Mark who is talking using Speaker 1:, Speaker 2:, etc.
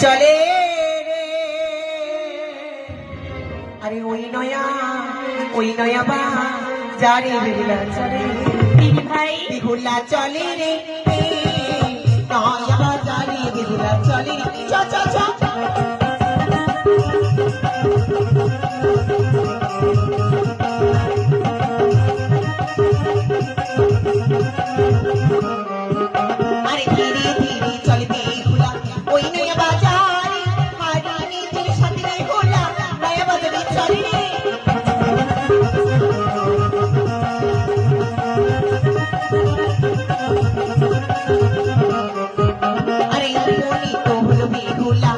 Speaker 1: চলে রে আরে ওই নয়া বা জারে বিহুলা চলে
Speaker 2: দিদি ভাই
Speaker 1: বিহুলা চলে রে নয়া বা জারে বিহুলা চলে চ চ চ আরে ধীরে ধীরে চলে বিহুলা ওই নয়া বাজারে হারি নিজের সাথে বিহুলা নয়া বাজারে চলে রে আরে মনি তো হলো বিহুলা